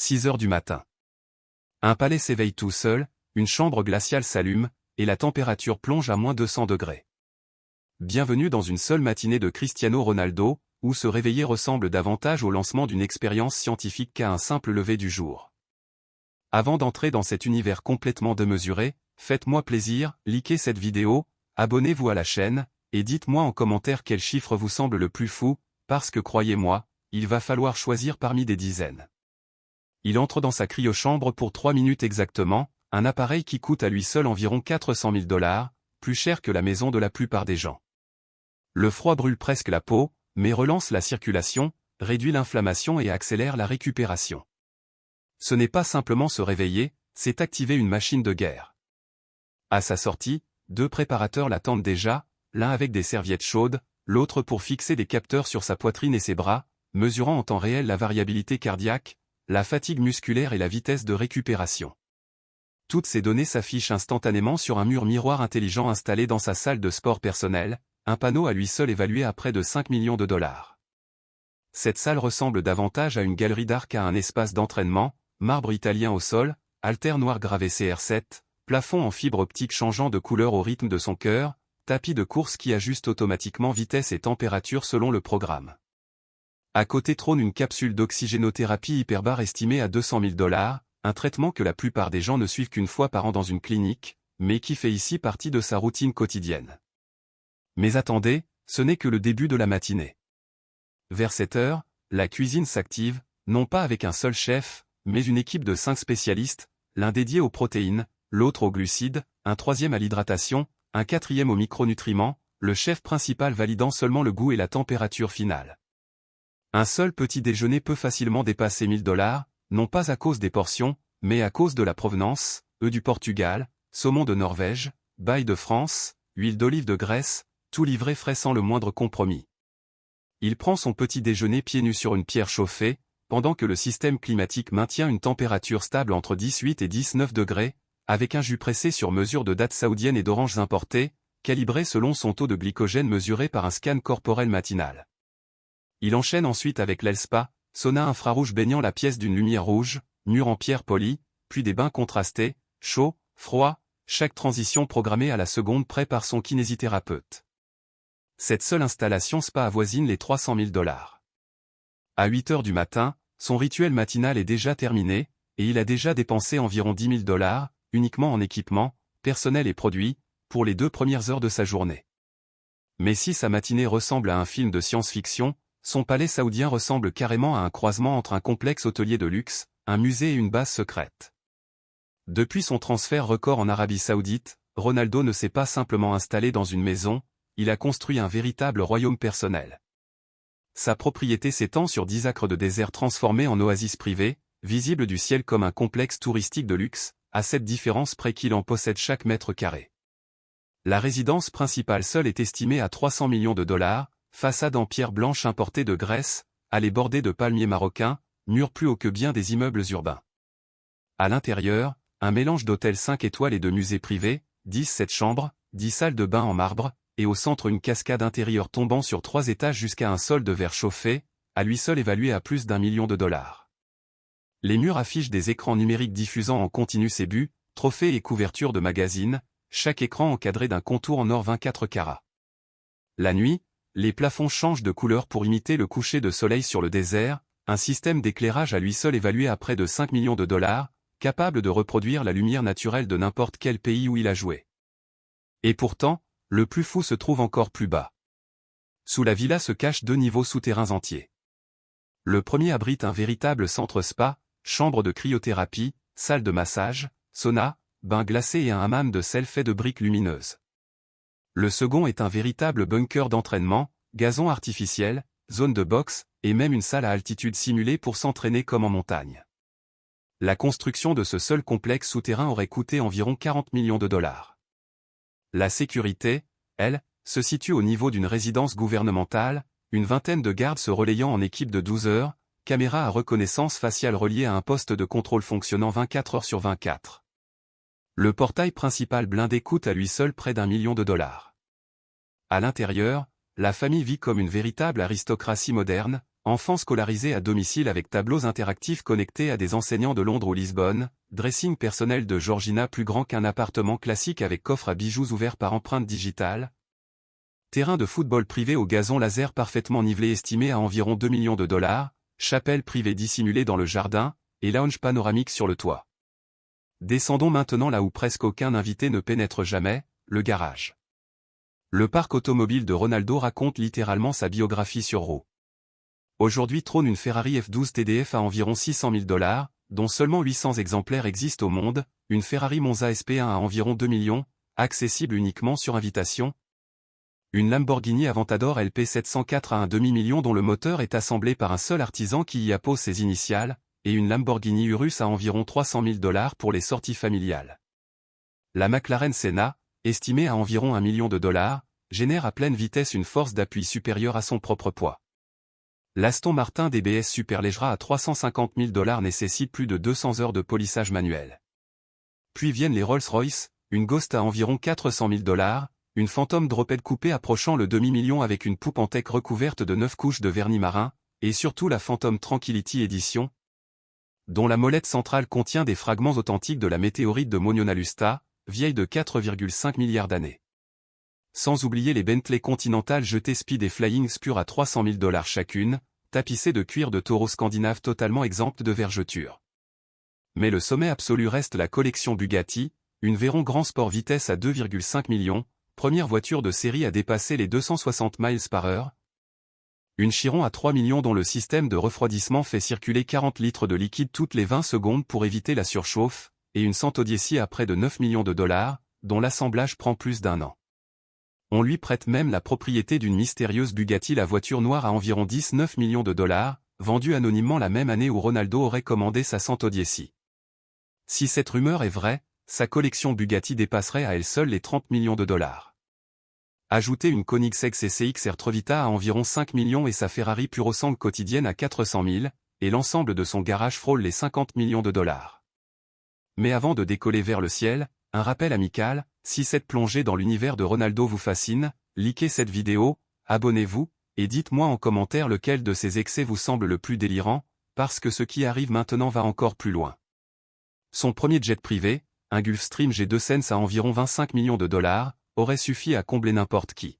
6 heures du matin. Un palais s'éveille tout seul, une chambre glaciale s'allume, et la température plonge à -200 degrés. Bienvenue dans une seule matinée de Cristiano Ronaldo, où se réveiller ressemble davantage au lancement d'une expérience scientifique qu'à un simple lever du jour. Avant d'entrer dans cet univers complètement démesuré, faites-moi plaisir, likez cette vidéo, abonnez-vous à la chaîne, et dites-moi en commentaire quel chiffre vous semble le plus fou, parce que croyez-moi, il va falloir choisir parmi des dizaines. Il entre dans sa cryochambre pour 3 minutes exactement, un appareil qui coûte à lui seul environ 400 000 $, plus cher que la maison de la plupart des gens. Le froid brûle presque la peau, mais relance la circulation, réduit l'inflammation et accélère la récupération. Ce n'est pas simplement se réveiller, c'est activer une machine de guerre. À sa sortie, 2 préparateurs l'attendent déjà, l'un avec des serviettes chaudes, l'autre pour fixer des capteurs sur sa poitrine et ses bras, mesurant en temps réel la variabilité cardiaque, la fatigue musculaire et la vitesse de récupération. Toutes ces données s'affichent instantanément sur un mur miroir intelligent installé dans sa salle de sport personnelle, un panneau à lui seul évalué à près de 5 millions de $. Cette salle ressemble davantage à une galerie d'art qu'à un espace d'entraînement, marbre italien au sol, haltères noirs gravés CR7, plafond en fibre optique changeant de couleur au rythme de son cœur, tapis de course qui ajuste automatiquement vitesse et température selon le programme. À côté trône une capsule d'oxygénothérapie hyperbare estimée à 200 000 $, un traitement que la plupart des gens ne suivent qu'une fois par an dans une clinique, mais qui fait ici partie de sa routine quotidienne. Mais attendez, ce n'est que le début de la matinée. Vers 7 heures, la cuisine s'active, non pas avec un seul chef, mais une équipe de 5 spécialistes, l'un dédié aux protéines, l'autre aux glucides, un troisième à l'hydratation, un quatrième aux micronutriments, le chef principal validant seulement le goût et la température finale. Un seul petit déjeuner peut facilement dépasser 1000 $, non pas à cause des portions, mais à cause de la provenance, œufs du Portugal, saumon de Norvège, baille de France, huile d'olive de Grèce, tout livré frais sans le moindre compromis. Il prend son petit déjeuner pieds nus sur une pierre chauffée, pendant que le système climatique maintient une température stable entre 18 et 19 degrés, avec un jus pressé sur mesure de dattes saoudiennes et d'oranges importées, calibré selon son taux de glycogène mesuré par un scan corporel matinal. Il enchaîne ensuite avec l'ELSPA, sauna infrarouge baignant la pièce d'une lumière rouge, mur en pierre polie, puis des bains contrastés, chaud, froid, chaque transition programmée à la seconde près par son kinésithérapeute. Cette seule installation spa avoisine les 300 000 $. À 8 heures du matin, son rituel matinal est déjà terminé, et il a déjà dépensé environ 10 000 $, uniquement en équipement, personnel et produits, pour les 2 premières heures de sa journée. Mais si sa matinée ressemble à un film de science-fiction, son palais saoudien ressemble carrément à un croisement entre un complexe hôtelier de luxe, un musée et une base secrète. Depuis son transfert record en Arabie Saoudite, Ronaldo ne s'est pas simplement installé dans une maison, il a construit un véritable royaume personnel. Sa propriété s'étend sur 10 acres de désert transformés en oasis privée, visible du ciel comme un complexe touristique de luxe, à cette différence près qu'il en possède chaque mètre carré. La résidence principale seule est estimée à 300 millions de $, façade en pierre blanche importée de Grèce, allée bordée de palmiers marocains, murs plus hauts que bien des immeubles urbains. À l'intérieur, un mélange d'hôtels 5 étoiles et de musées privés, 17 chambres, 10 salles de bain en marbre, et au centre une cascade intérieure tombant sur 3 étages jusqu'à un sol de verre chauffé, à lui seul évalué à plus d'1 million de $. Les murs affichent des écrans numériques diffusant en continu ses buts, trophées et couvertures de magazines, chaque écran encadré d'un contour en or 24 carats. La nuit, les plafonds changent de couleur pour imiter le coucher de soleil sur le désert, un système d'éclairage à lui seul évalué à près de 5 millions de $, capable de reproduire la lumière naturelle de n'importe quel pays où il a joué. Et pourtant, le plus fou se trouve encore plus bas. Sous la villa se cachent 2 niveaux souterrains entiers. Le premier abrite un véritable centre spa, chambre de cryothérapie, salle de massage, sauna, bain glacé et un hammam de sel fait de briques lumineuses. Le second est un véritable bunker d'entraînement, gazon artificiel, zone de boxe, et même une salle à altitude simulée pour s'entraîner comme en montagne. La construction de ce seul complexe souterrain aurait coûté environ 40 millions de $. La sécurité, elle, se situe au niveau d'une résidence gouvernementale, une vingtaine de gardes se relayant en équipe de 12 heures, caméras à reconnaissance faciale reliées à un poste de contrôle fonctionnant 24 heures sur 24. Le portail principal blindé coûte à lui seul près d'1 million de $. À l'intérieur, la famille vit comme une véritable aristocratie moderne, enfant scolarisé à domicile avec tableaux interactifs connectés à des enseignants de Londres ou Lisbonne, dressing personnel de Georgina plus grand qu'un appartement classique avec coffre à bijoux ouvert par empreinte digitale. Terrain de football privé au gazon laser parfaitement nivelé estimé à environ 2 millions de dollars, chapelle privée dissimulée dans le jardin, et lounge panoramique sur le toit. Descendons maintenant là où presque aucun invité ne pénètre jamais, le garage. Le parc automobile de Ronaldo raconte littéralement sa biographie sur Raw. Aujourd'hui trône une Ferrari F12 TDF à environ 600 000 $, dont seulement 800 exemplaires existent au monde, une Ferrari Monza SP1 à environ 2 millions, accessible uniquement sur invitation. Une Lamborghini Aventador LP 704 à un demi-million dont le moteur est assemblé par un seul artisan qui y appose ses initiales, et une Lamborghini Urus à environ 300 000 $ pour les sorties familiales. La McLaren Senna, estimée à environ 1 million de dollars, génère à pleine vitesse une force d'appui supérieure à son propre poids. L'Aston Martin DBS Superleggera à 350 000 $ nécessite plus de 200 heures de polissage manuel. Puis viennent les Rolls-Royce, une Ghost à environ 400 000 $, une Phantom Drophead coupée approchant le demi-million avec une poupe en teck recouverte de 9 couches de vernis marin, et surtout la Phantom Tranquility Edition, dont la molette centrale contient des fragments authentiques de la météorite de Mogollon Lusta, vieille de 4,5 milliards d'années. Sans oublier les Bentley Continental GT Speed et Flying Spur à 300 000 $ chacune, tapissées de cuir de taureau scandinave totalement exemptes de vergetures. Mais le sommet absolu reste la collection Bugatti, une Veyron Grand Sport vitesse à 2,5 millions, première voiture de série à dépasser les 260 miles par heure. Une Chiron à 3 millions dont le système de refroidissement fait circuler 40 litres de liquide toutes les 20 secondes pour éviter la surchauffe, et une Santo-Diessi à près de 9 millions de $, dont l'assemblage prend plus d'1 an. On lui prête même la propriété d'une mystérieuse Bugatti la voiture noire à environ 19 millions de $, vendue anonymement la même année où Ronaldo aurait commandé sa Santo-Diessi. Si cette rumeur est vraie, sa collection Bugatti dépasserait à elle seule les 30 millions de $. Ajoutez une Koenigsegg CCX R-Trevita à environ 5 millions et sa Ferrari Purosang quotidienne à 400 000, et l'ensemble de son garage frôle les 50 millions de $. Mais avant de décoller vers le ciel, un rappel amical, si cette plongée dans l'univers de Ronaldo vous fascine, likez cette vidéo, abonnez-vous, et dites-moi en commentaire lequel de ces excès vous semble le plus délirant, parce que ce qui arrive maintenant va encore plus loin. Son premier jet privé, un Gulfstream G2 Sense à environ 25 millions de $, aurait suffi à combler n'importe qui.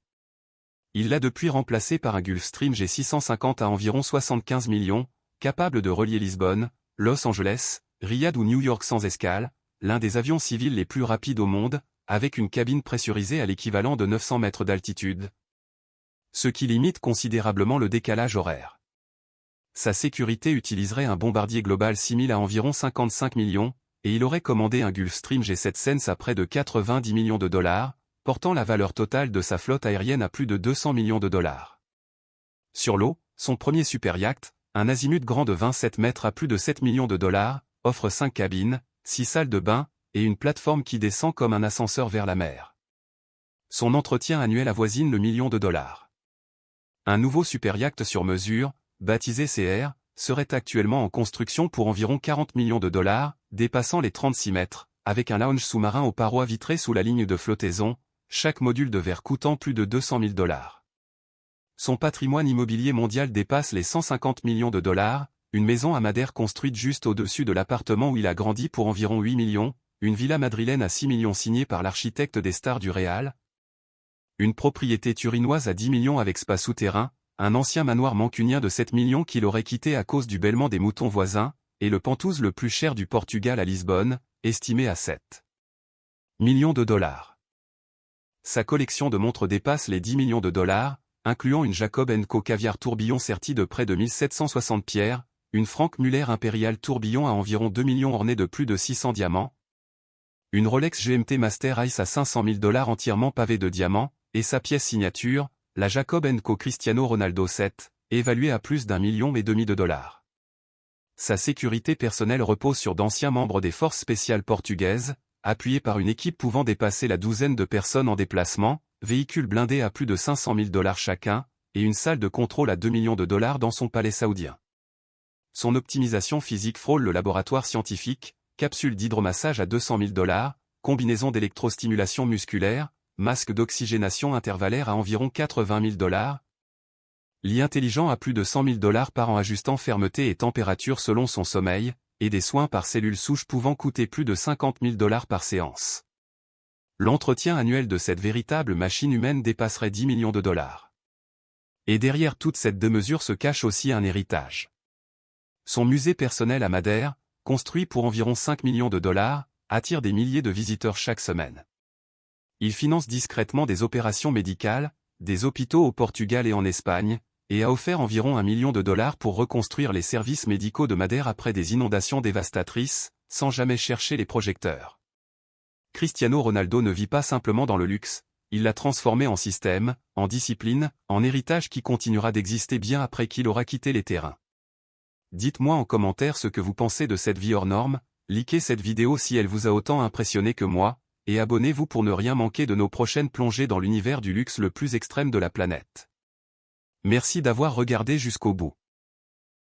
Il l'a depuis remplacé par un Gulfstream G650 à environ 75 millions, capable de relier Lisbonne, Los Angeles, Riyad ou New York sans escale, l'un des avions civils les plus rapides au monde, avec une cabine pressurisée à l'équivalent de 900 mètres d'altitude. Ce qui limite considérablement le décalage horaire. Sa sécurité utiliserait un bombardier Global 6000 à environ 55 millions, et il aurait commandé un Gulfstream G7 Sense à près de 90 millions de $, portant la valeur totale de sa flotte aérienne à plus de 200 millions de $. Sur l'eau, son premier superyacht, un azimut grand de 27 mètres à plus de 7 millions de $, offre 5 cabines, 6 salles de bain, et une plateforme qui descend comme un ascenseur vers la mer. Son entretien annuel avoisine le million de $. Un nouveau superyacht sur mesure, baptisé CR, serait actuellement en construction pour environ 40 millions de $, dépassant les 36 mètres, avec un lounge sous-marin aux parois vitrées sous la ligne de flottaison, chaque module de verre coûtant plus de 200 000 $. Son patrimoine immobilier mondial dépasse les 150 millions de $, une maison à Madère construite juste au-dessus de l'appartement où il a grandi pour environ 8 millions, une villa madrilène à 6 millions signée par l'architecte des stars du Real, une propriété turinoise à 10 millions avec spa souterrain, un ancien manoir mancunien de 7 millions qu'il aurait quitté à cause du bêlement des moutons voisins, et le Penthouse le plus cher du Portugal à Lisbonne, estimé à 7 millions de $. Sa collection de montres dépasse les 10 millions de $, incluant une Jacob & Co caviar tourbillon sertie de près de 1760 pierres, une Franck Muller Impérial tourbillon à environ 2 millions ornée de plus de 600 diamants, une Rolex GMT Master Ice à 500 000 $ entièrement pavée de diamants, et sa pièce signature, la Jacob & Co Cristiano Ronaldo 7, évaluée à plus d'1,5 million de $. Sa sécurité personnelle repose sur d'anciens membres des forces spéciales portugaises, appuyés par une équipe pouvant dépasser la douzaine de personnes en déplacement, véhicules blindés à plus de 500 000 $ chacun, et une salle de contrôle à 2 millions de $ dans son palais saoudien. Son optimisation physique frôle le laboratoire scientifique, capsule d'hydromassage à 200 000 $, combinaison d'électrostimulation musculaire, masque d'oxygénation intervallaire à environ 80 000 $. Lit intelligent à plus de 100 000 $ par an ajustant fermeté et température selon son sommeil, et des soins par cellules souches pouvant coûter plus de 50 000 $ par séance. L'entretien annuel de cette véritable machine humaine dépasserait 10 millions de dollars. Et derrière toute cette démesure se cache aussi un héritage. Son musée personnel à Madère, construit pour environ 5 millions de dollars, attire des milliers de visiteurs chaque semaine. Il finance discrètement des opérations médicales, des hôpitaux au Portugal et en Espagne, et a offert environ 1 million de dollars pour reconstruire les services médicaux de Madère après des inondations dévastatrices, sans jamais chercher les projecteurs. Cristiano Ronaldo ne vit pas simplement dans le luxe, il l'a transformé en système, en discipline, en héritage qui continuera d'exister bien après qu'il aura quitté les terrains. Dites-moi en commentaire ce que vous pensez de cette vie hors norme, likez cette vidéo si elle vous a autant impressionné que moi, et abonnez-vous pour ne rien manquer de nos prochaines plongées dans l'univers du luxe le plus extrême de la planète. Merci d'avoir regardé jusqu'au bout.